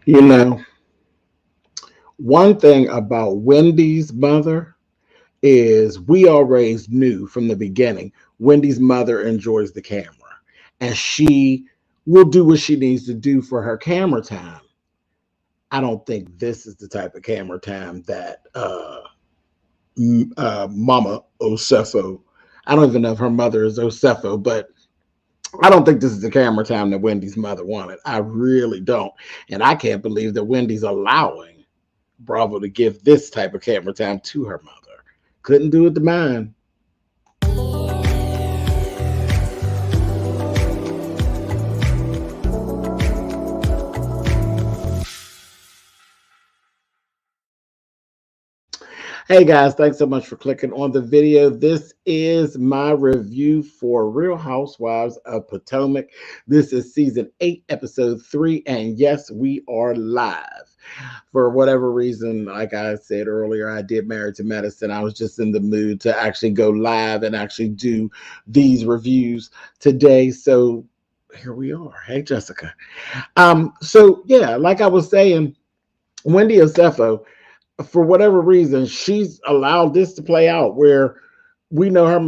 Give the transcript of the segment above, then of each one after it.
You know, one thing about Wendy's mother is we always knew from the beginning Wendy's mother enjoys the camera and she will do what she needs to do for her camera time. I don't think this is the type of camera time that Mama Osefo, I don't even know if her mother is Osefo, but I don't think this is the camera time that Wendy's mother wanted. I really don't. And I can't believe that Wendy's allowing Bravo to give this type of camera time to her mother. Couldn't do it to mine. Hey guys, thanks so much for clicking on the video. This is my review for Real Housewives of Potomac. This is season 8, episode 3, and yes, we are live. For whatever reason, like I said earlier, I did Married to Medicine. I was just in the mood to actually go live and actually do these reviews today. So here we are. Hey Jessica. So yeah, like I was saying, Wendy Osefo, for whatever reason, she's allowed this to play out where we know her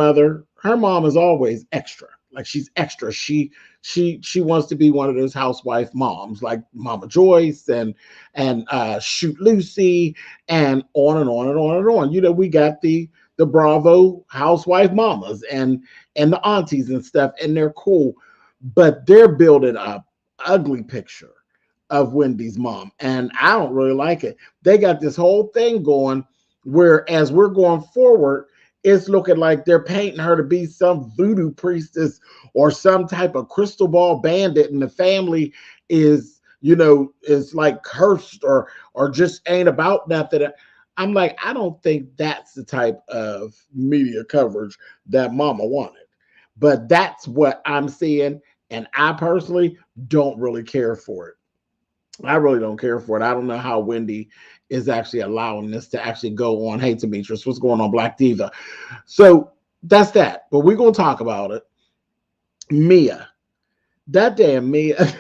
mom is always extra. Like she's extra. She wants to be one of those housewife moms, like Mama Joyce and Shoot Lucy, and on and on and on and on. You know, we got the Bravo housewife mamas and the aunties and stuff, and they're cool, but they're building a ugly picture of Wendy's mom, and I don't really like it. They got this whole thing going where, as we're going forward, it's looking like they're painting her to be some voodoo priestess or some type of crystal ball bandit, and the family is like cursed or just ain't about nothing. I'm like, I don't think that's the type of media coverage that Mama wanted, but that's what I'm seeing, and I personally don't really care for it. I really don't care for it. I don't know how Wendy is actually allowing this to actually go on. Hey, Demetrius, what's going on, Black Diva? So that's that. But we're going to talk about it. Mia. That damn Mia.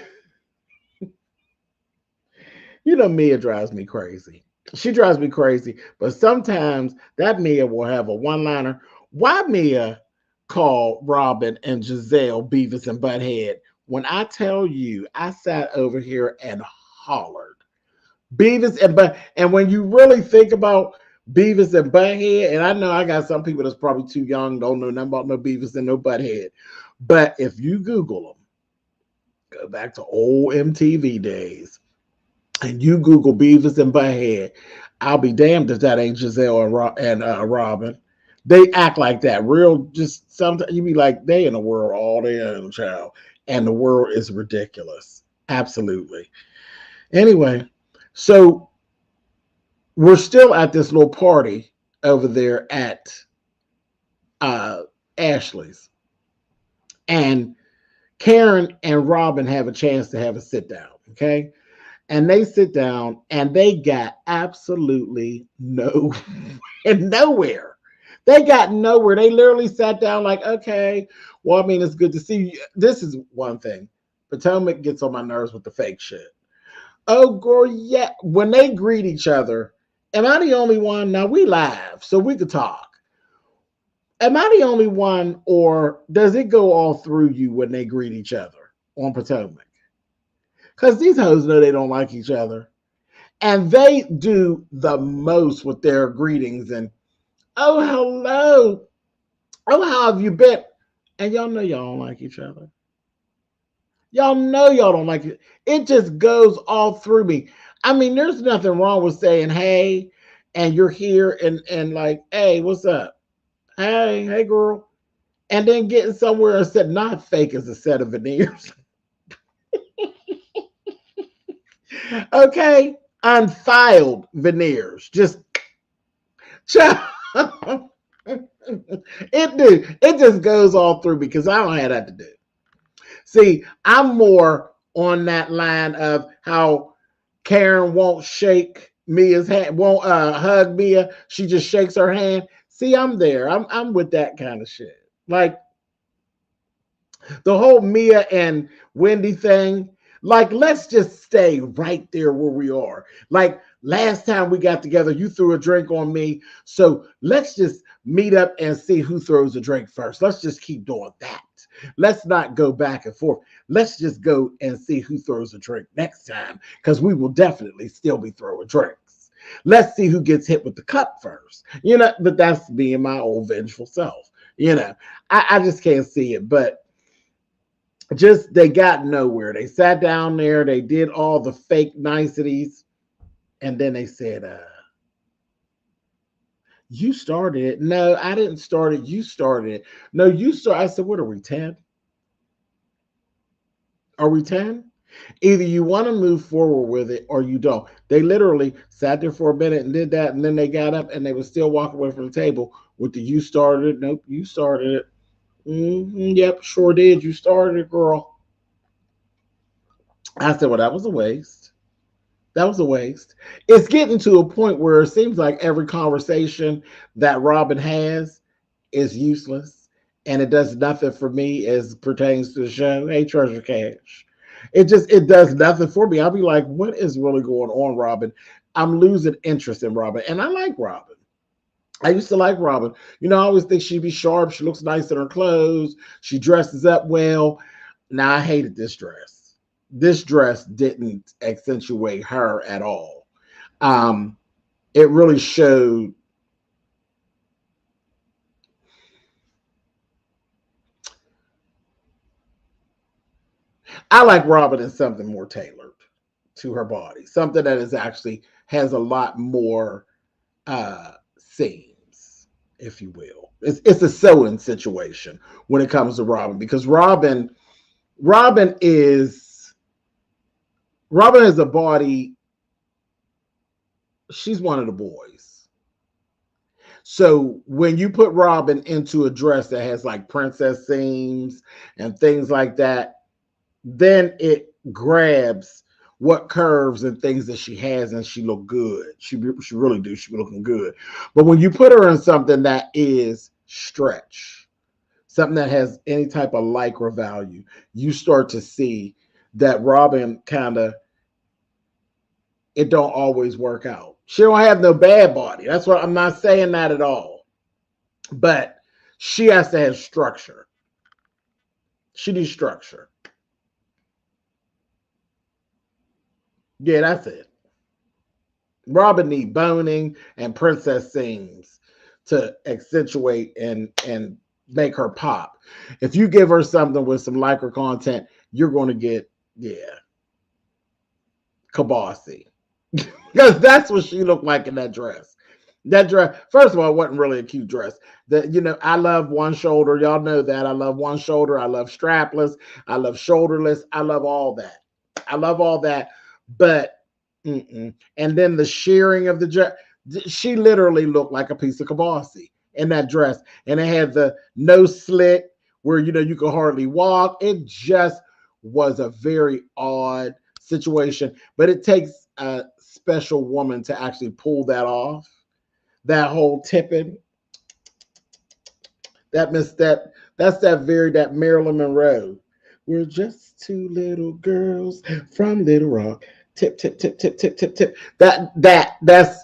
You know, Mia drives me crazy. She drives me crazy. But sometimes that Mia will have a one liner. Why Mia called Robin and Gizelle Beavis and Butthead? When I tell you, I sat over here and hollered. Beavis and when you really think about Beavis and Butthead, and I know I got some people that's probably too young, don't know nothing about no Beavis and no Butthead. But if you Google them, go back to old MTV days, and you Google Beavis and Butthead, I'll be damned if that ain't Giselle and Robin. They act like that. Real, just sometimes you be like, they in the world all day, child. And the world is ridiculous. Absolutely. Anyway, so we're still at this little party over there at Ashley's. And Karen and Robin have a chance to have a sit down. Okay. And they sit down and they got absolutely nowhere. They got nowhere. They literally sat down like, okay, well, I mean, it's good to see you. This is one thing. Potomac gets on my nerves with the fake shit. Oh, girl, yeah. When they greet each other, am I the only one? Now we live, so we could talk. Am I the only one, or does it go all through you when they greet each other on Potomac? Because these hoes know they don't like each other. And they do the most with their greetings and, oh, hello. Oh, how have you been? And y'all know y'all don't like each other. Y'all know y'all don't like it. It just goes all through me. I mean, there's nothing wrong with saying, hey, and you're here and like, hey, what's up? Hey, girl. And then getting somewhere and said, not fake as a set of veneers. Okay. Unfiled veneers. Just it just goes all through because I don't have that to do. See, I'm more on that line of how Karen won't shake Mia's hand, won't hug Mia. She just shakes her hand. See, I'm there. I'm with that kind of shit. Like the whole Mia and Wendy thing. Like, let's just stay right there where we are. Like, last time we got together, you threw a drink on me. So let's just meet up and see who throws a drink first. Let's just keep doing that. Let's not go back and forth. Let's just go and see who throws a drink next time, because we will definitely still be throwing drinks. Let's see who gets hit with the cup first. But that's being my old vengeful self. I just can't see it. But just they got nowhere. They sat down there, they did all the fake niceties, and then they said, you started it. No, I didn't start it. You started it. No, you started. I said, what are we, 10? Are we 10? Either you want to move forward with it or you don't. They literally sat there for a minute and did that, and then they got up and they were still walking away from the table with the you started it. Nope, you started it. Yep, sure did. You started it, girl. I said, well, that was a waste. That was a waste. It's getting to a point where it seems like every conversation that Robin has is useless, and it does nothing for me as pertains to the show. Hey, Treasure Cash. It does nothing for me. I'll be like, what is really going on, Robin? I'm losing interest in Robin. And I like Robin. I used to like Robin. I always think she'd be sharp. She looks nice in her clothes. She dresses up well. Now, I hated this dress. This dress didn't accentuate her at all. It really showed. I like Robin in something more tailored to her body, something that is actually has a lot more seams, if you will. It's a sewing situation when it comes to Robin, because Robin is a body. She's one of the boys. So when you put Robin into a dress that has like princess seams and things like that, then it grabs what curves and things that she has, and she look good. She really do. She be looking good. But when you put her in something that is stretch, something that has any type of lycra value, you start to see that Robin it don't always work out. She don't have no bad body. That's what I'm not saying that at all. But she has to have structure. She needs structure. Yeah, that's it. Robin need boning and princess seams to accentuate and make her pop. If you give her something with some lycra content, you're going to get, Kabasi. Because that's what she looked like in that dress. That dress, first of all, it wasn't really a cute dress. I love one shoulder. Y'all know that. I love one shoulder. I love strapless. I love shoulderless. I love all that. I love all that. But, and then the shearing of the dress, she literally looked like a piece of Kabasi in that dress. And it had the no slit where, you could hardly walk. It just was a very odd situation. But it takes a special woman to actually pull that off. That whole tipping. That's that Marilyn Monroe. We're just two little girls from Little Rock. Tip, tip, tip, tip, tip, tip, tip. That's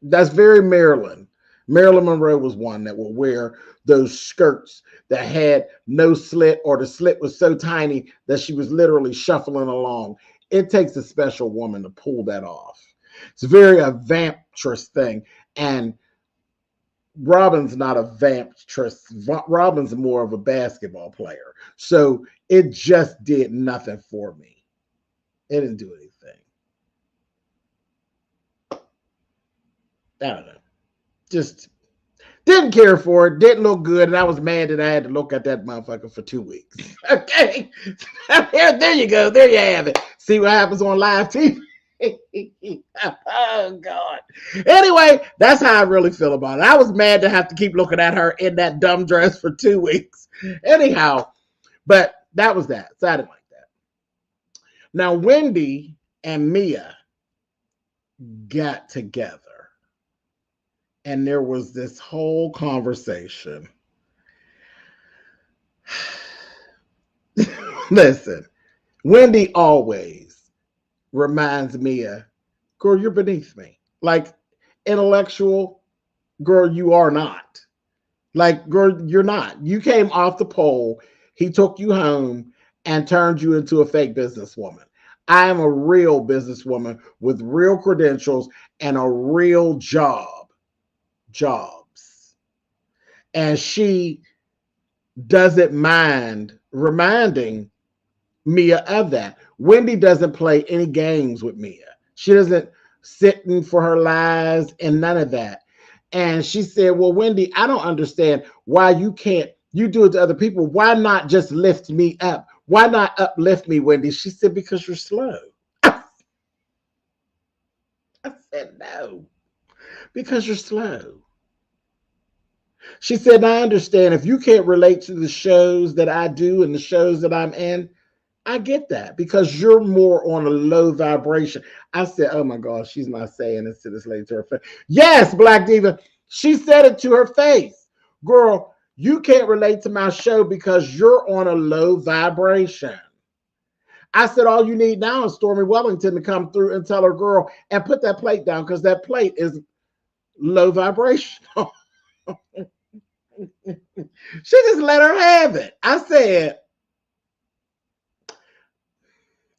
that's very Marilyn. Marilyn Monroe was one that would wear those skirts that had no slit, or the slit was so tiny that she was literally shuffling along. It takes a special woman to pull that off. It's very a vamptress thing. And Robin's not a vamptress. Robin's more of a basketball player. So it just did nothing for me. It didn't do anything. I don't know. Just didn't care for it. Didn't look good. And I was mad that I had to look at that motherfucker for 2 weeks. Okay. There you go. There you have it. See what happens on live TV. Oh God. Anyway, that's how I really feel about it. I was mad to have to keep looking at her in that dumb dress for 2 weeks. Anyhow, but that was that. So I didn't like that. Now, Wendy and Mia got together, and there was this whole conversation. Listen, Wendy always reminds Mia, girl, you're beneath me. Like intellectual, girl, you are not. Like, girl, you're not. You came off the pole. He took you home and turned you into a fake businesswoman. I am a real businesswoman with real credentials and a real jobs. And she doesn't mind reminding Mia of that. Wendy doesn't play any games with Mia. She doesn't sit in for her lies and none of that. And she said, well, Wendy, I don't understand why you do it to other people. Why not just lift me up? Why not uplift me, Wendy? She said, because you're slow. I said, no, because you're slow. She said, I understand if you can't relate to the shows that I do and the shows that I'm in, I get that because you're more on a low vibration. I said, oh my gosh, she's not saying this to this lady to her face. Yes, Black Diva. She said it to her face. Girl, you can't relate to my show because you're on a low vibration. I said, all you need now is Stormy Wellington to come through and tell her, girl, and put that plate down because that plate is low vibration. She just let her have it. I said,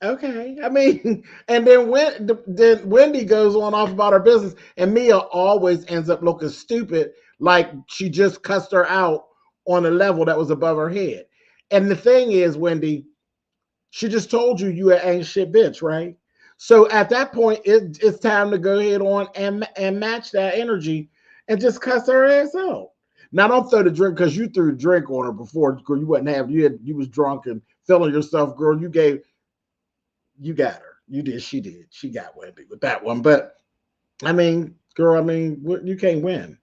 okay. I mean, and then Wendy goes on off about her business, and Mia always ends up looking stupid, like she just cussed her out on a level that was above her head. And the thing is, Wendy, she just told you ain't shit bitch, right? So at that point, it's time to go ahead on and match that energy and just cuss her ass out. Now don't throw the drink because you threw the drink on her before. Girl, you wasn't having you was drunk and feeling yourself, girl. You got her. You did. She did. She got Wendy with that one. But I mean, girl, I mean, you can't win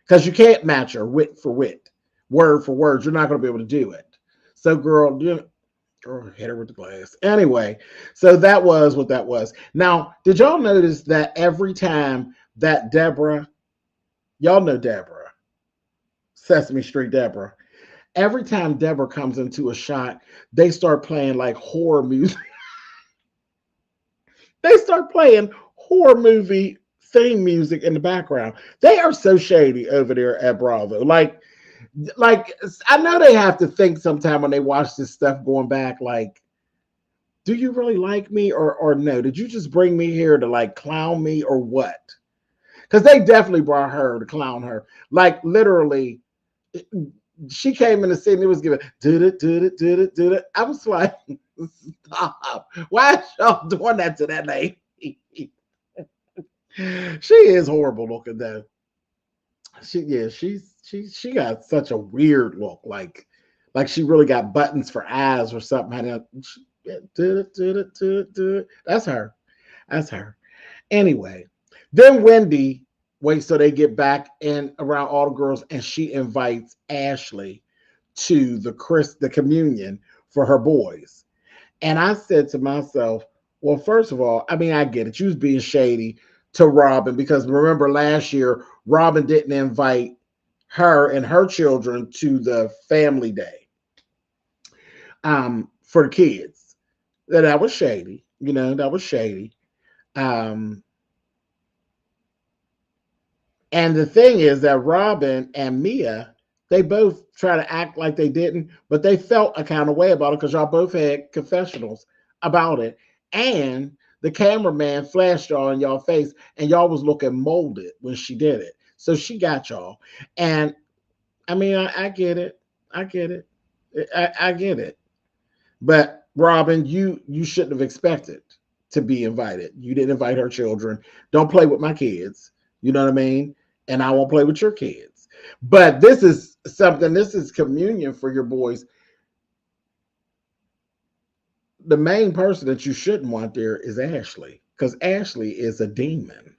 because you can't match her wit for wit, word for word. You're not going to be able to do it. So, girl, hit her with the glass. Anyway, so that was what that was. Now, did y'all notice that every time that Deborah, y'all know Deborah, Sesame Street Deborah, every time Deborah comes into a shot, they start playing like horror music. They start playing horror movie theme music in the background. They are so shady over there at Bravo. Like I know they have to think sometime when they watch this stuff going back, like, do you really like me or no? Did you just bring me here to like clown me or what? Because they definitely brought her to clown her. Like literally, she came in the scene. It was giving did it. I was like, stop. Why is y'all doing that to that lady? She is horrible looking though. She got such a weird look, like she really got buttons for eyes or something. That's her. That's her. Anyway, then Wendy waits till they get back in around all the girls, and she invites Ashley to the communion for her boys. And I said to myself, well, first of all, I mean, I get it. You was being shady to Robin because remember last year, Robin didn't invite her and her children to the family day for the kids. That was shady. That was shady. And the thing is that Robin and Mia, they both try to act like they didn't, but they felt a kind of way about it because y'all both had confessionals about it. And the cameraman flashed y'all in y'all face, and y'all was looking molded when she did it. So she got y'all. And I mean, I get it. I get it. I get it. But Robin, you shouldn't have expected to be invited. You didn't invite her children. Don't play with my kids. You know what I mean? And I won't play with your kids. But this is something, this is communion for your boys. The main person that you shouldn't want there is Ashley, because Ashley is a demon.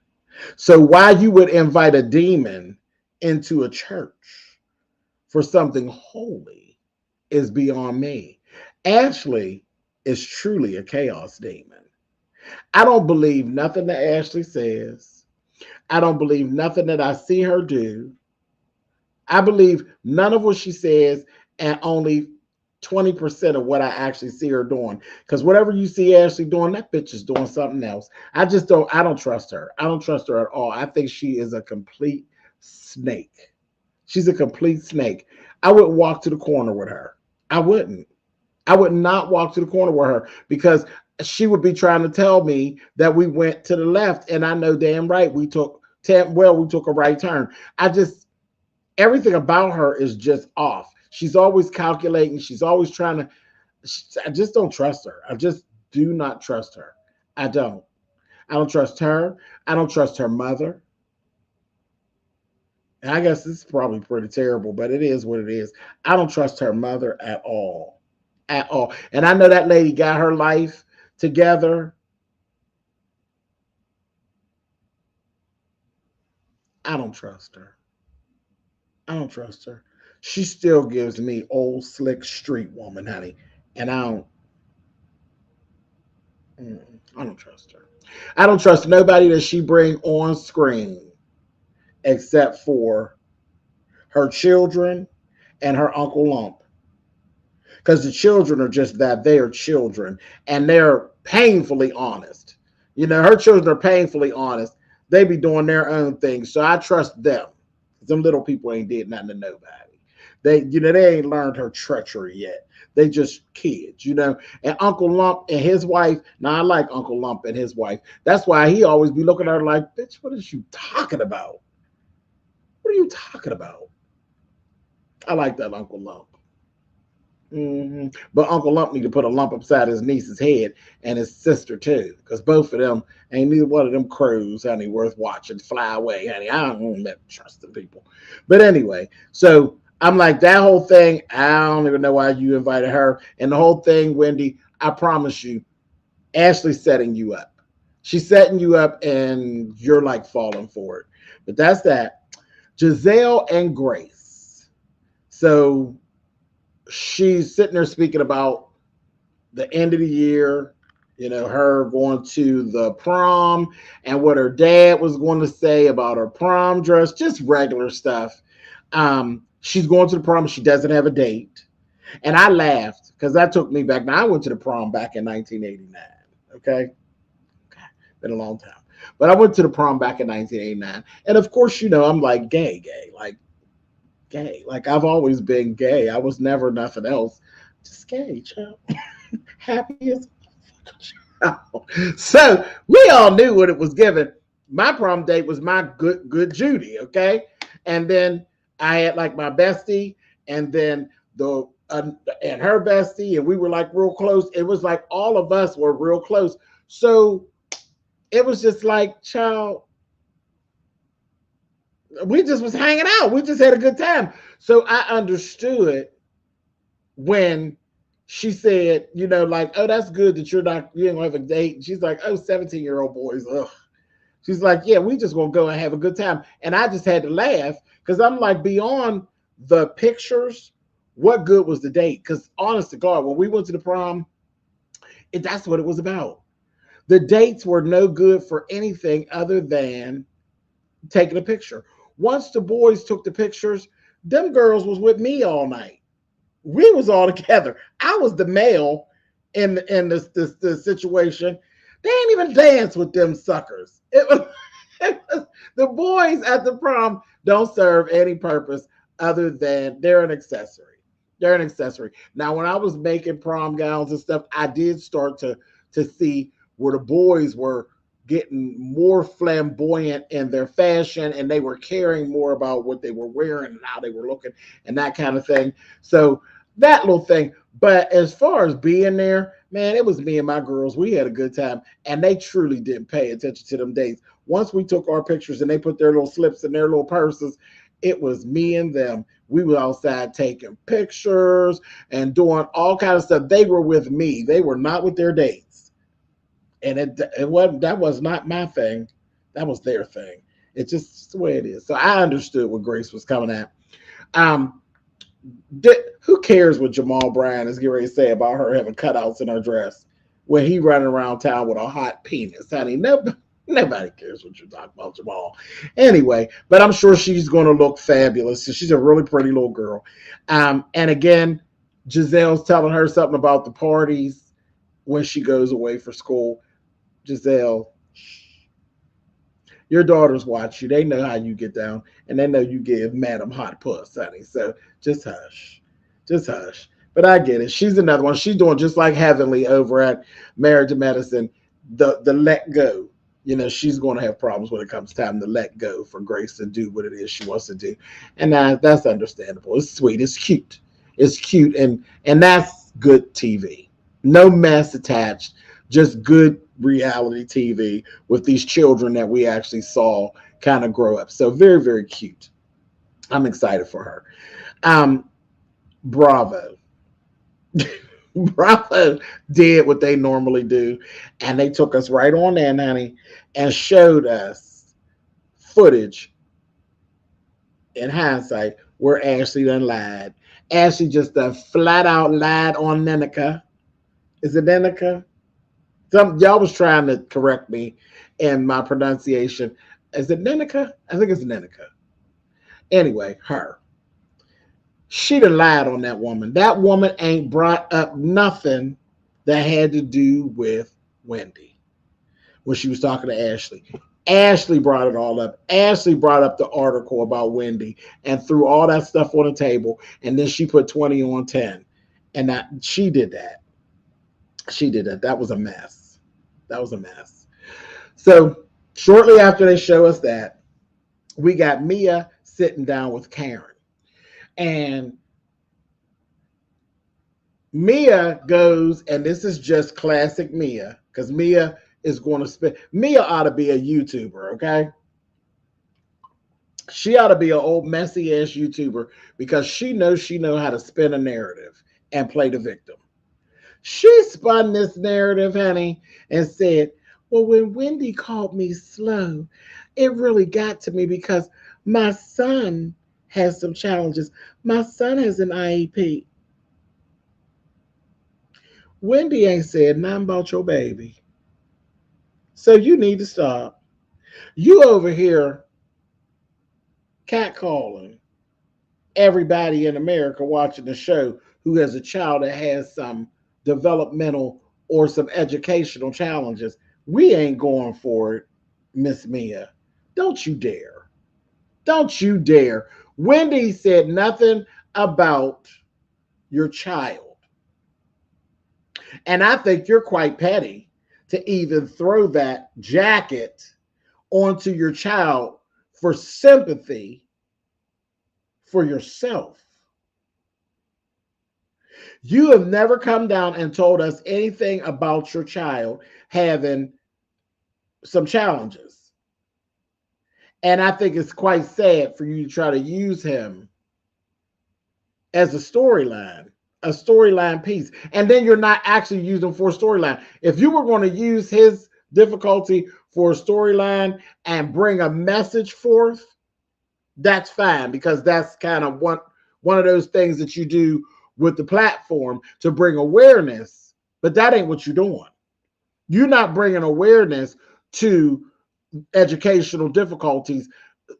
So why you would invite a demon into a church for something holy is beyond me. Ashley is truly a chaos demon. I don't believe nothing that Ashley says. I don't believe nothing that I see her do. I believe none of what she says, and only 20% of what I actually see her doing. Because whatever you see Ashley doing, that bitch is doing something else. I don't trust her. I don't trust her at all. I think she is a complete snake. She's a complete snake. I wouldn't walk to the corner with her. I wouldn't. I would not walk to the corner with her because she would be trying to tell me that we went to the left, and I know damn right we took a right turn. Everything about her is just off. She's always calculating. She's always trying to. I just don't trust her. I just do not trust her. I don't. I don't trust her. I don't trust her mother. And I guess this is probably pretty terrible, but it is what it is. I don't trust her mother at all. At all. And I know that lady got her life together. I don't trust her. I don't trust her. She still gives me old slick street woman, honey. And I don't trust her. I don't trust nobody that she bring on screen except for her children and her Uncle Lump. Because the children are just that. They are children. And they're painfully honest. You know, her children are painfully honest. They be doing their own thing. So I trust them. Them little people ain't did nothing to nobody. They ain't learned her treachery yet. They just kids, And Uncle Lump and his wife. Now I like Uncle Lump and his wife. That's why he always be looking at her like, bitch, what is you talking about? What are you talking about? I like that Uncle Lump. But Uncle Lump need to put a lump upside his niece's head and his sister too, because both of them ain't neither one of them crows, honey, worth watching fly away, honey. I don't trust the people. But anyway, so I'm like, that whole thing, I don't even know why you invited her. And the whole thing, Wendy, I promise you, Ashley's setting you up. She's setting you up and you're like falling for it. But that's that. Gizelle and Grace. So she's sitting there speaking about the end of the year, her going to the prom and what her dad was going to say about her prom dress, just regular stuff. She's going to the prom. She doesn't have a date. And I laughed because that took me back. Now, I went to the prom back in 1989. Okay. Been a long time. But I went to the prom back in 1989. And of course, I'm like gay, like gay. Like I've always been gay. I was never nothing else. Just gay, child. Happy as so we all knew what it was given. My prom date was my good Judy, okay? And then I had like my bestie, and then and her bestie, and we were like real close. It was like all of us were real close. So it was just like, child, we just was hanging out. We just had a good time. So I understood when she said, like, oh, that's good that you don't have a date. And she's like, oh, 17-year-old boys. Ugh. She's like, yeah, we just gonna go and have a good time. And I just had to laugh because I'm like, beyond the pictures, what good was the date? Because honest to God, when we went to the prom, that's what it was about. The dates were no good for anything other than taking a picture. Once the boys took the pictures, them girls was with me all night. We was all together. I was the male in this situation. They ain't even dance with them suckers. It was the boys at the prom don't serve any purpose other than they're an accessory. They're an accessory. Now, when I was making prom gowns and stuff, I did start to see where the boys were getting more flamboyant in their fashion, and they were caring more about what they were wearing and how they were looking and that kind of thing. So that little thing. But as far as being there, man, it was me and my girls. We had a good time, and they truly didn't pay attention to them dates. Once we took our pictures and they put their little slips in their little purses, it was me and them. We were outside taking pictures and doing all kinds of stuff. They were with me. They were not with their dates. And that was not my thing. That was their thing. It's just the way it is. So I understood what Grace was coming at. Who cares what Jamal Bryan is getting ready to say about her having cutouts in her dress when he running around town with a hot penis, honey? Nobody cares what you're talking about, Jamal. Anyway, but I'm sure she's going to look fabulous. She's a really pretty little girl. And again, Gizelle's telling her something about the parties when she goes away for school. Gizelle, your daughters watch you. They know how you get down, and they know you give Madam Hot Puss, honey. So just hush. Just hush. But I get it. She's another one. She's doing just like Heavenly over at Marriage and Medicine, the let go. You know, she's going to have problems when it comes time to let go for Grace to do what it is she wants to do. And that's understandable. It's sweet. It's cute. It's cute. And that's good TV. No mess attached. Just good reality TV with these children that we actually saw kind of grow up. So very, very cute. I'm excited for her. Bravo. Bravo did what they normally do, and they took us right on in, honey, and showed us footage in hindsight where Ashley done lied. Ashley just done flat out lied on Nenica. Is it Nenica? Y'all was trying to correct me in my pronunciation. Is it Nenica? I think it's Nenica. Anyway, her. She done lied on that woman. That woman ain't brought up nothing that had to do with Wendy when she was talking to Ashley. Ashley brought it all up. Ashley brought up the article about Wendy and threw all that stuff on the table, and then she put 20 on 10. And she did that. She did that. That was a mess. That was a mess. So shortly after they show us that, we got Mia sitting down with Karen. And Mia goes, and this is just classic Mia, because Mia is going to spend. Mia ought to be a YouTuber, okay? She ought to be an old messy ass YouTuber because she knows how to spin a narrative and play the victim. She spun this narrative, honey, and said, well, when Wendy called me slow, it really got to me because my son has some challenges. My son has an IEP. Wendy ain't said nothing about your baby. So you need to stop. You over here catcalling everybody in America watching the show who has a child that has some developmental or some educational challenges. We ain't going for it, Miss Mia. Don't you dare. Don't you dare. Wendy said nothing about your child. And I think you're quite petty to even throw that jacket onto your child for sympathy for yourself. You have never come down and told us anything about your child having some challenges. And I think it's quite sad for you to try to use him as a storyline piece. And then you're not actually using for a storyline. If you were going to use his difficulty for a storyline and bring a message forth, that's fine, because that's kind of one of those things that you do with the platform to bring awareness. But that ain't what you're doing. You're not bringing awareness to educational difficulties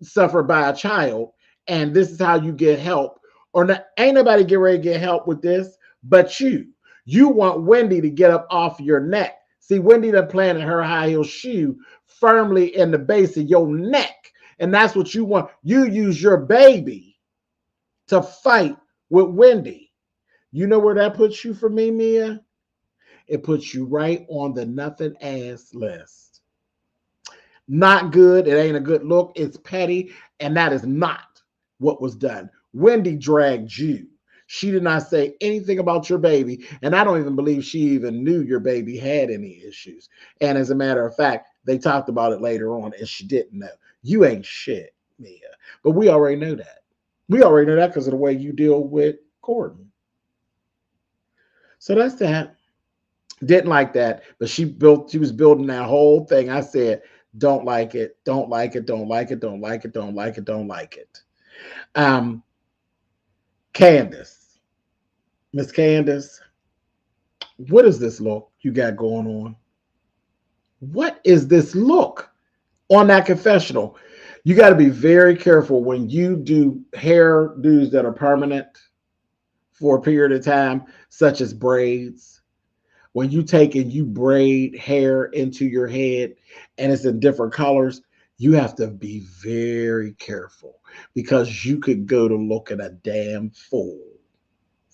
suffered by a child, and this is how you get help. Or not, ain't nobody get ready to get help with this but you. You want Wendy to get up off your neck. See, Wendy done planted her high heel shoe firmly in the base of your neck, and that's what you want. You use your baby to fight with Wendy. You know where that puts you for me, Mia? It puts you right on the nothing ass list. Not good. It ain't a good look. It's petty. And that is not what was done. Wendy dragged you. She did not say anything about your baby. And I don't even believe she even knew your baby had any issues. And as a matter of fact, they talked about it later on and she didn't know. You ain't shit, Mia. But we already know that. We already know that because of the way you deal with Gordon. So that's that. Didn't like that. But she was building that whole thing. I said, don't like it, don't like it, don't like it, don't like it, don't like it, don't like it. Candiace, Miss Candiace, what is this look you got going on? What is this look on that confessional? You got to be very careful when you do hairdos that are permanent for a period of time, such as braids. When you take and you braid hair into your head and it's in different colors, you have to be very careful because you could go to looking a damn fool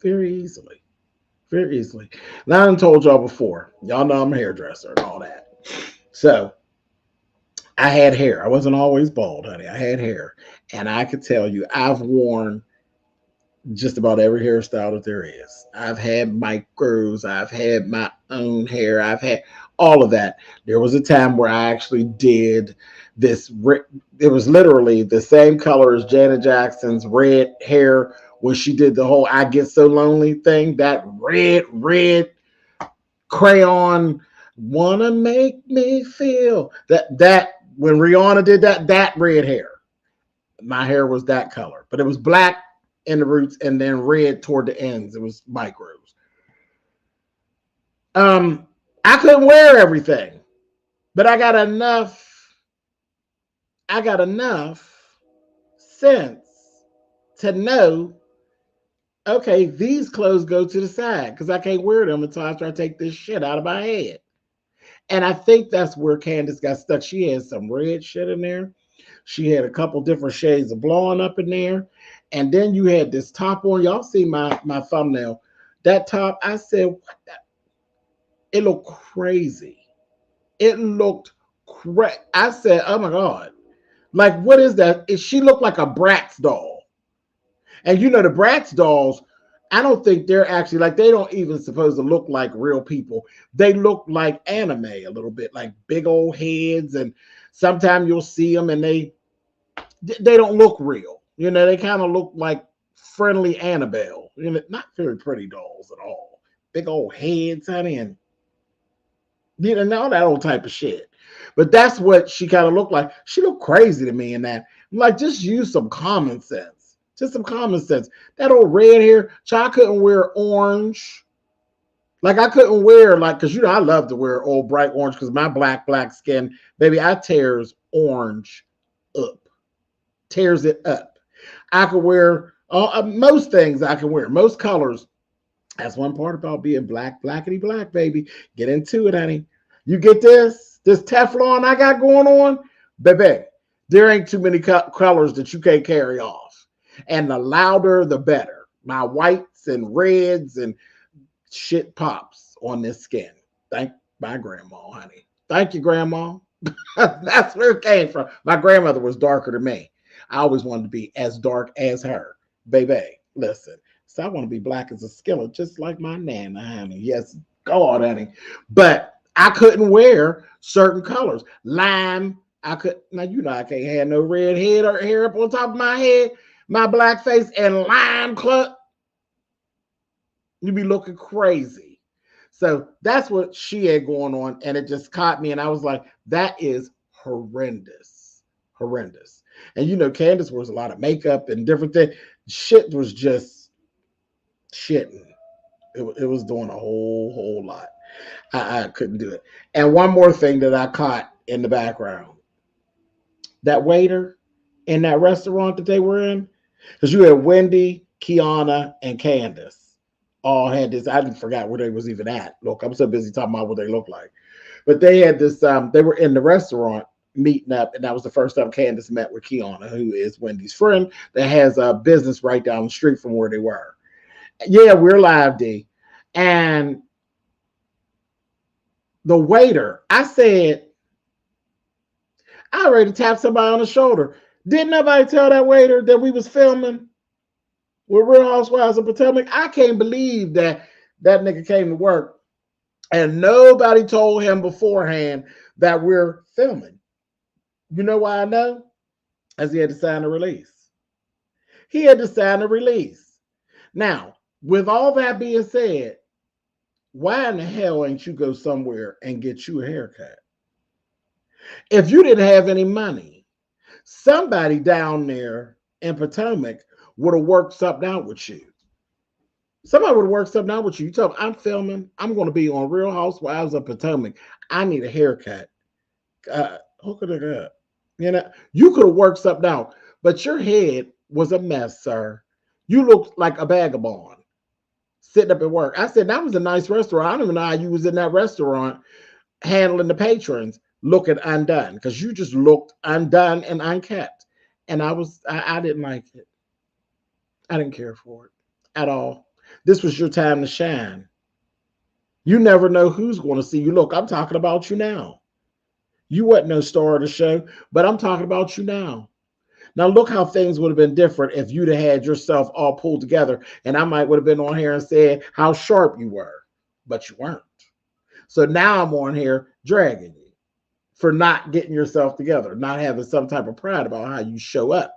very easily. Very easily. Now, I told y'all before, y'all know I'm a hairdresser and all that. So I had hair. I wasn't always bald, honey. I had hair. And I could tell you, I've worn just about every hairstyle that there is. I've had micros, I've had my own hair, I've had all of that. There was a time where I actually did this. It was literally the same color as Janet Jackson's red hair when she did the whole "I Get So Lonely" thing. That red crayon, wanna make me feel that when Rihanna did that red hair. My hair was that color, but it was black in the roots and then red toward the ends. It was micros. I couldn't wear everything, but I got enough sense to know, okay, these clothes go to the side because I can't wear them until after I take this shit out of my head. And I think that's where Candiace got stuck. She had some red shit in there. She had a couple different shades of blonde up in there. And then you had this top on. Y'all see my thumbnail. That top, I said, what the? It looked crazy. It looked crazy. I said, oh my God. Like, what is that? She looked like a Bratz doll. And you know, the Bratz dolls, I don't think they're actually like, they don't even supposed to look like real people. They look like anime a little bit, like big old heads. And sometimes you'll see them and they don't look real. You know, they kind of look like friendly Annabelle. You know, not very pretty dolls at all. Big old heads, honey, and you know, all that old type of shit. But that's what she kind of looked like. She looked crazy to me in that. I'm like, just use some common sense. Just some common sense. That old red hair, I couldn't wear orange. Like I couldn't wear because you know I love to wear old bright orange because my black skin, baby, I tears orange up. Tears it up. I could wear most things. I can wear most colors. That's one part about being blackity black, baby. Get into it, honey. You get this Teflon I got going on, baby. There ain't too many colors that you can't carry off. And the louder, the better. My whites and reds and shit pops on this skin. Thank my grandma, honey. Thank you, grandma. That's where it came from. My grandmother was darker than me. I always wanted to be as dark as her. Baby, listen. So I want to be black as a skillet, just like my nana, honey. Yes, God, honey. But I couldn't wear certain colors. Lime, I could. Now, you know I can't have no red head or hair up on top of my head, my black face, and lime club. You be looking crazy. So that's what she had going on, and it just caught me, and I was like, that is horrendous. Horrendous. And you know, Candiace wears a lot of makeup and different things. Shit was just shitting. It was doing a whole lot. I couldn't do it. And one more thing that I caught in the background. That waiter in that restaurant that they were in, because you had Wendy, Kiana, and Candiace all had this. I forgot where they was even at. Look, I'm so busy talking about what they look like. But they had this, they were in the restaurant meeting up, and that was the first time Candiace met with Kiana, who is Wendy's friend that has a business right down the street from where they were. Yeah, we're live, D. And the waiter, I said, I already tapped somebody on the shoulder. Didn't nobody tell that waiter that we was filming with Real Housewives of Potomac? I can't believe that nigga came to work and nobody told him beforehand that we're filming. You know why I know? As he had to sign a release. He had to sign a release. Now, with all that being said, why in the hell ain't you go somewhere and get you a haircut? If you didn't have any money, somebody down there in Potomac would have worked something out with you. Somebody would have worked something out with you. You tell them, I'm filming. I'm going to be on Real Housewives of Potomac. I need a haircut. Hook it up. You know, you could have worked something out, but your head was a mess, sir. You looked like a vagabond. sitting up at work. I said, that was a nice restaurant. I don't even know how you was in that restaurant handling the patrons looking undone, because you just looked undone and unkept. And I didn't like it. I didn't care for it at all. This was your time to shine. You never know who's going to see you. Look, I'm talking about you now. You wasn't no star of the show, but I'm talking about you now. Now look how things would have been different if you'd have had yourself all pulled together, and I might would have been on here and said how sharp you were, but you weren't. So now I'm on here dragging you for not getting yourself together, not having some type of pride about how you show up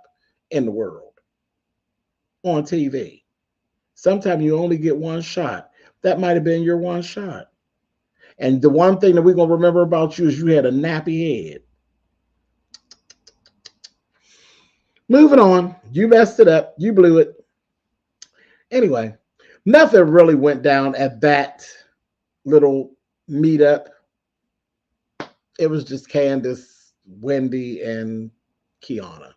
in the world on TV. Sometimes you only get one shot. That might have been your one shot. And the one thing that we're going to remember about you is you had a nappy head. Moving on. You messed it up. You blew it. Anyway, nothing really went down at that little meetup. It was just Candiace, Wendy, and Kiana.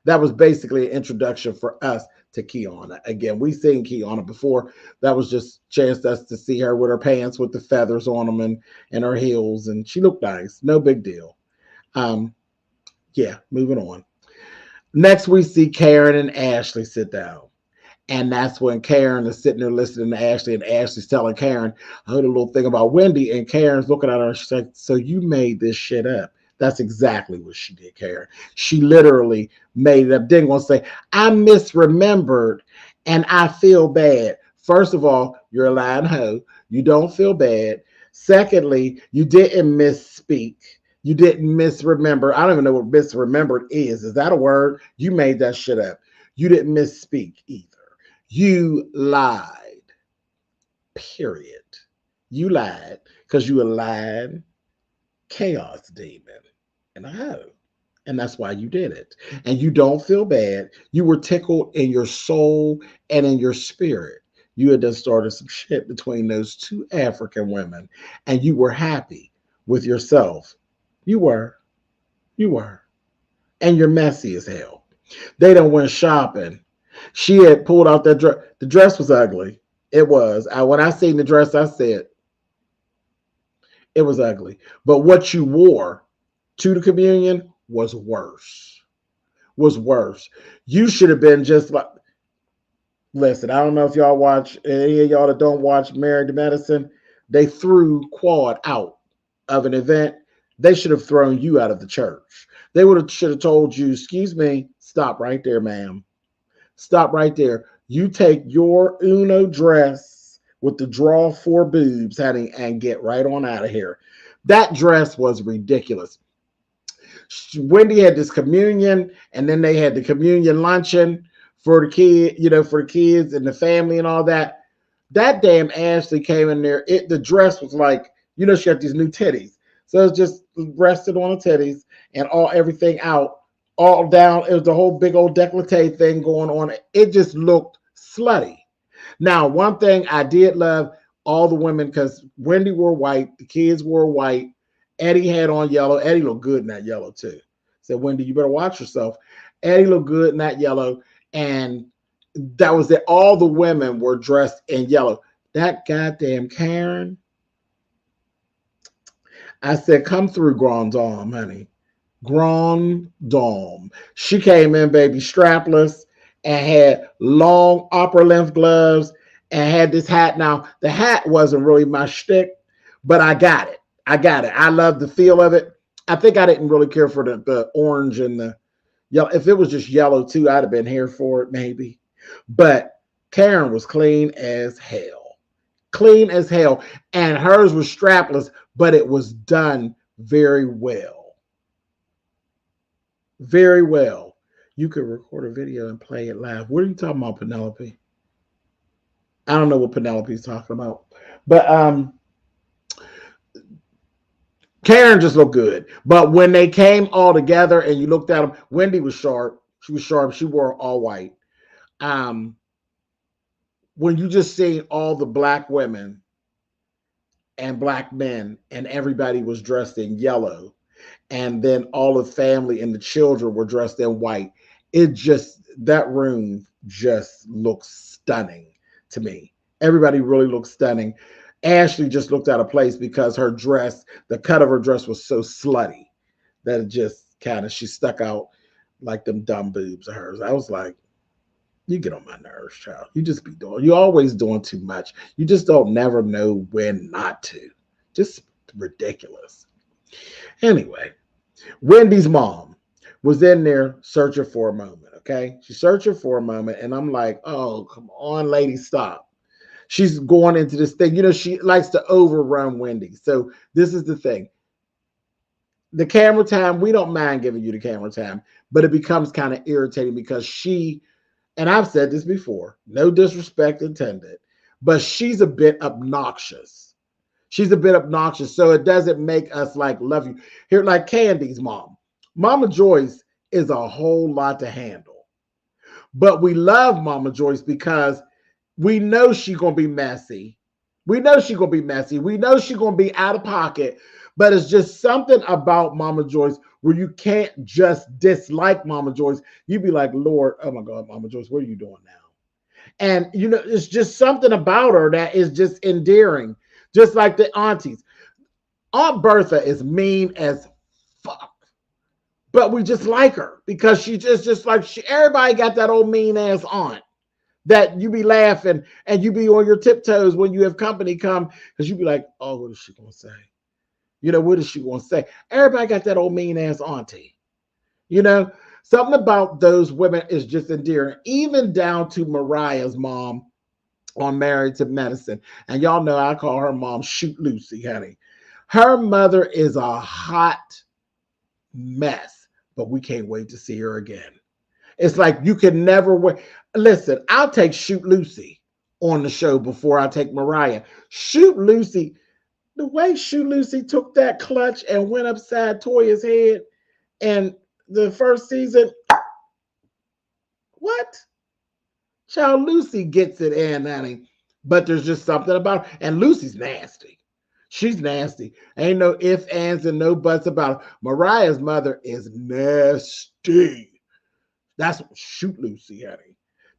That was basically an introduction for us to Kiana. Again, we seen Kiana before. That was just a chance for us to see her with her pants with the feathers on them and her heels, and she looked nice. No big deal. Yeah, moving on. Next, we see Karen and Ashley sit down. And that's when Karen is sitting there listening to Ashley, and Ashley's telling Karen, I heard a little thing about Wendy, and Karen's looking at her and she's like, so you made this shit up. That's exactly what she did, Karen. She literally made it up. Didn't want to say, I misremembered and I feel bad. First of all, you're a lying hoe. You don't feel bad. Secondly, you didn't misspeak. You didn't misremember. I don't even know what misremembered is. Is that a word? You made that shit up. You didn't misspeak either. You lied. Period. You lied because you a lying chaos demon and a hoe. And that's why you did it. And you don't feel bad. You were tickled in your soul and in your spirit. You had just started some shit between those two African women, and you were happy with yourself. You were. You were. And you're messy as hell. They done went shopping. She had pulled out that dress. The dress was ugly. It was. When I seen the dress, I said, it was ugly. But what you wore to the communion was worse. Was worse. You should have been just like, listen, I don't know if y'all watch, any of y'all that don't watch Married to Medicine, they threw Quad out of an event. They should have thrown you out of the church. They should have told you, excuse me, stop right there, ma'am. Stop right there. You take your Uno dress with the draw 4 boobs, honey, and get right on out of here. That dress was ridiculous. Wendy had this communion, and then they had the communion luncheon for the kid, for the kids and the family and all that. That damn Ashley came in there. The dress was like, she had these new titties. So it's just rested on the titties and everything out, all down. It was the whole big old décolleté thing going on. It just looked slutty. Now, one thing I did love, all the women, because Wendy wore white, the kids wore white, Eddie had on yellow. Eddie looked good in that yellow too. Said, Wendy, you better watch yourself. Eddie looked good in that yellow, and that was it. All the women were dressed in yellow. That goddamn Karen. I said, come through, Grand Dame, honey. Grand Dame. She came in, baby, strapless, and had long upper length gloves and had this hat. Now, the hat wasn't really my shtick, but I got it. I love the feel of it. I think I didn't really care for the orange and the yellow. If it was just yellow too, I'd have been here for it maybe. But Karen was clean as hell. Clean as hell. And hers was strapless, but it was done very well. Very well. You could record a video and play it live. What are you talking about, Penelope? I don't know what Penelope's talking about. But Karen just looked good. But when they came all together and you looked at them, Wendy was sharp. She was sharp. She wore all white. When you just see all the black women and black men and everybody was dressed in yellow, and then all the family and the children were dressed in white, that room just looks stunning to me. Everybody really looked stunning. Ashley just looked out of place because her dress, the cut of her dress was so slutty that it just kind of, she stuck out like them dumb boobs of hers. I was like, you get on my nerves, child. You just be doing, you always doing too much. You just don't never know when not to. Just ridiculous. Anyway, Wendy's mom was in there searching for a moment, okay? She's searching for a moment, and I'm like, oh, come on, lady, stop. She's going into this thing. You know, she likes to overrun Wendy. So this is the thing. The camera time, we don't mind giving you the camera time, but it becomes kind of irritating because she, and I've said this before, no disrespect intended, but she's a bit obnoxious. She's a bit obnoxious, so it doesn't make us like love you. Here, like Candy's mom. Mama Joyce is a whole lot to handle. But we love Mama Joyce because we know she's going to be messy. We know she's going to be messy. We know she's going to be out of pocket. But it's just something about Mama Joyce where you can't just dislike Mama Joyce. You be like, Lord, oh my God, Mama Joyce, what are you doing now? And, you know, it's just something about her that is just endearing. Just like the aunties. Aunt Bertha is mean as fuck. But we just like her because she just like, everybody got that old mean ass aunt that you be laughing and you be on your tiptoes when you have company come because you be like, oh, what is she going to say? You know, what is she going to say? Everybody got that old mean ass auntie. You know, something about those women is just endearing, even down to Mariah's mom on Married to Medicine. And y'all know I call her mom Shoot Lucy, honey. Her mother is a hot mess, but we can't wait to see her again. It's like you can never wait. Listen, I'll take Shoot Lucy on the show before I take Mariah. Shoot Lucy, the way Shoot Lucy took that clutch and went upside Toya's head in the first season, what? Child, Lucy gets it in, honey. But there's just something about her. And Lucy's nasty. She's nasty. Ain't no ifs, ands, and no buts about her. Mariah's mother is nasty. That's Shoot Lucy, honey.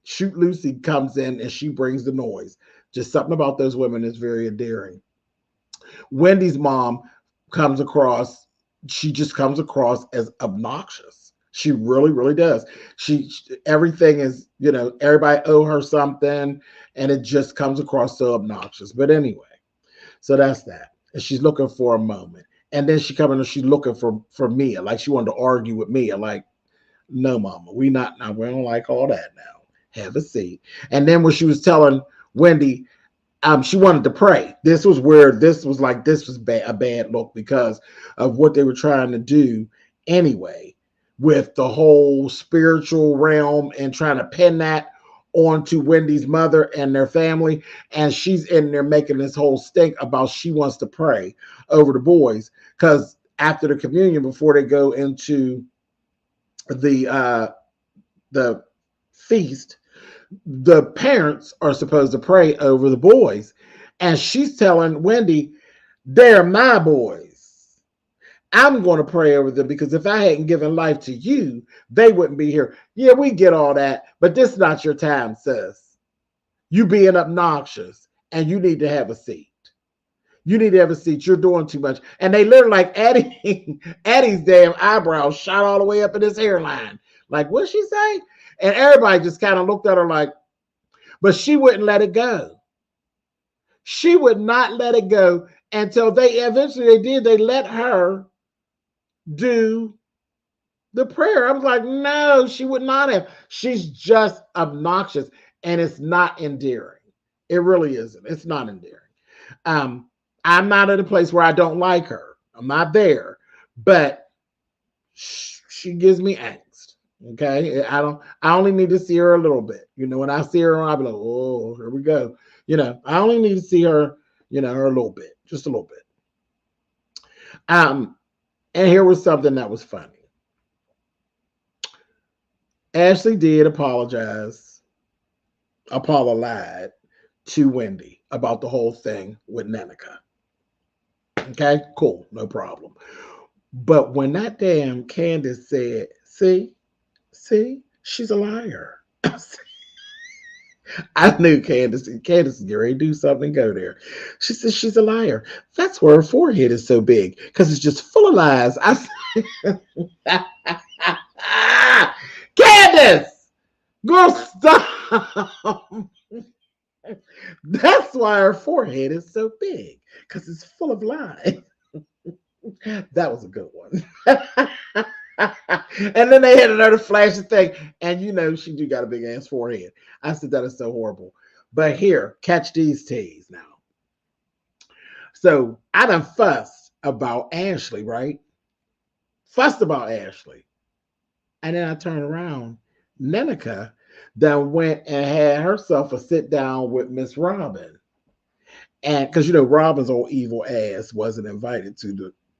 Shoot Lucy comes in and she brings the noise. Just something about those women is very endearing. Wendy's mom comes across, she just comes across as obnoxious. She really, really does. Everything is, you know, everybody owe her something, and it just comes across so obnoxious. But anyway, so that's that. And she's looking for a moment. And then she comes in and she's looking for Mia. Like she wanted to argue with Mia. Like, no, mama, we don't like all that now. Have a seat. And then when she was telling Wendy, she wanted to pray. This was where this was a bad look because of what they were trying to do anyway with the whole spiritual realm and trying to pin that onto Wendy's mother and their family. And she's in there making this whole stink about she wants to pray over the boys because after the communion, before they go into the feast, the parents are supposed to pray over the boys. And she's telling Wendy, they're my boys. I'm going to pray over them because if I hadn't given life to you, they wouldn't be here. Yeah, we get all that, but this is not your time, sis. You being obnoxious and you need to have a seat. You need to have a seat. You're doing too much. And they literally like Addie's damn eyebrows shot all the way up in his hairline. Like, what'd she say? And everybody just kind of looked at her like, but she wouldn't let it go. She would not let it go until they did. They let her do the prayer. I was like, no, she would not have. She's just obnoxious and it's not endearing. It really isn't. It's not endearing. I'm not at a place where I don't like her. I'm not there, but she gives me angst. Okay. I only need to see her a little bit. You know, when I see her, I'll be like, oh, here we go. You know, I only need to see her, you know, her a little bit, just a little bit. And here was something that was funny. Ashley did apologize to Wendy about the whole thing with Nanika. Okay, cool, no problem. But when that damn Candiace said, see, she's a liar. I knew Candiace. Candiace is getting ready to do something and go there. She says she's a liar. That's where her forehead is so big because it's just full of lies. Candiace, girl, stop. That's why her forehead is so big because it's full of lies. That was a good one. And then they had another flashing thing, and you know she do got a big ass forehead. I said that is so horrible. But here, catch these teas now. So I done fussed about Ashley, right? Fussed about Ashley. And then I turned around. Nenica then went and had herself a sit down with Miss Robin. And because you know, Robin's old evil ass wasn't invited to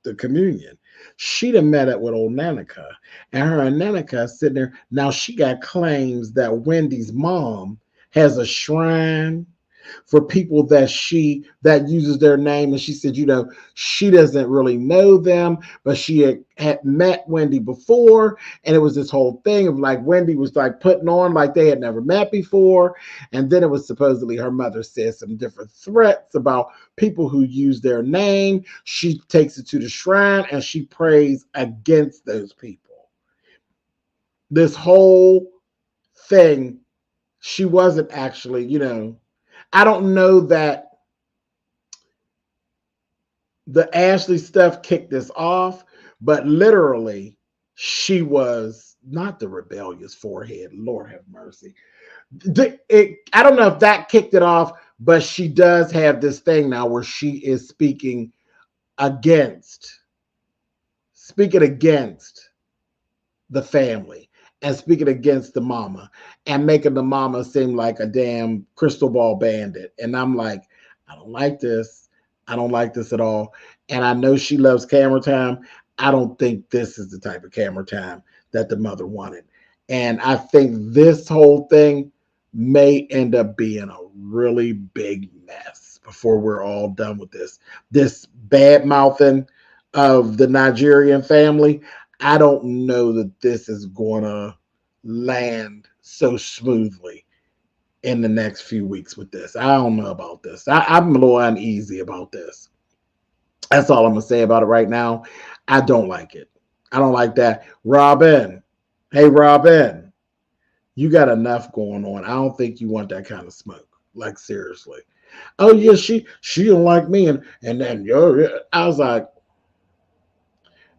the communion. She done met up with old Nanica, and her and Nanica sitting there. Now she got claims that Wendy's mom has a shrine for people that uses their name, and she said, you know, she doesn't really know them, but she had met Wendy before, and it was this whole thing of like Wendy was like putting on like they had never met before, and then it was supposedly her mother said some different threats about people who use their name. She takes it to the shrine and she prays against those people. This whole thing, she wasn't actually, you know, I don't know that the Ashley stuff kicked this off, but literally she was not the rebellious forehead. Lord have mercy. I don't know if that kicked it off, but she does have this thing now where she is speaking against the family and speaking against the mama and making the mama seem like a damn crystal ball bandit. And I'm like, I don't like this. I don't like this at all. And I know she loves camera time. I don't think this is the type of camera time that the mother wanted. And I think this whole thing may end up being a really big mess before we're all done with this. This bad mouthing of the Nigerian family, I don't know that this is going to land so smoothly in the next few weeks with this. I don't know about this. I'm a little uneasy about this. That's all I'm going to say about it right now. I don't like it. I don't like that. Robin. Hey, Robin. You got enough going on. I don't think you want that kind of smoke. Like, seriously. Oh, yeah, she don't like me. And then I was like,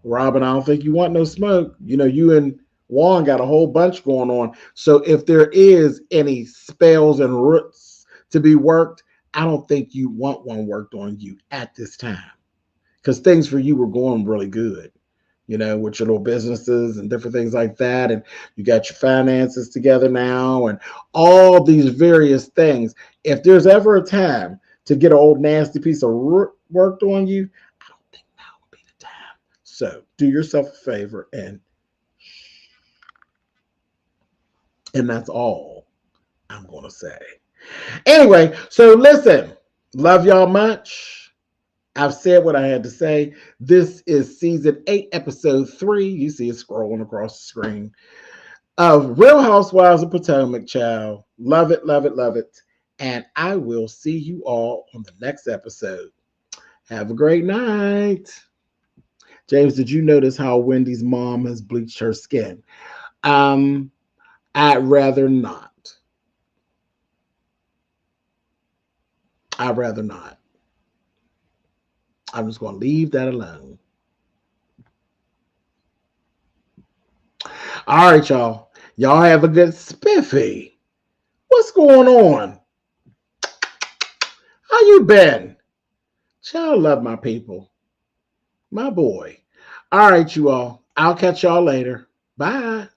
Robin, I don't think you want no smoke. You know, you and Juan got a whole bunch going on. So if there is any spells and roots to be worked, I don't think you want one worked on you at this time. Because things for you were going really good, you know, with your little businesses and different things like that. And you got your finances together now and all these various things. If there's ever a time to get an old nasty piece of root worked on you, I don't think now would be the time. So do yourself a favor and that's all I'm going to say. Anyway, so listen, love y'all much. I've said what I had to say. This is season 8, episode 3. You see it scrolling across the screen of Real Housewives of Potomac, child. Love it, love it, love it. And I will see you all on the next episode. Have a great night. James, did you notice how Wendy's mom has bleached her skin? I'd rather not. I'd rather not. I'm just going to leave that alone. All right, y'all. Y'all have a good spiffy. What's going on? How you been? Child, love my people. My boy. All right, you all. I'll catch y'all later. Bye.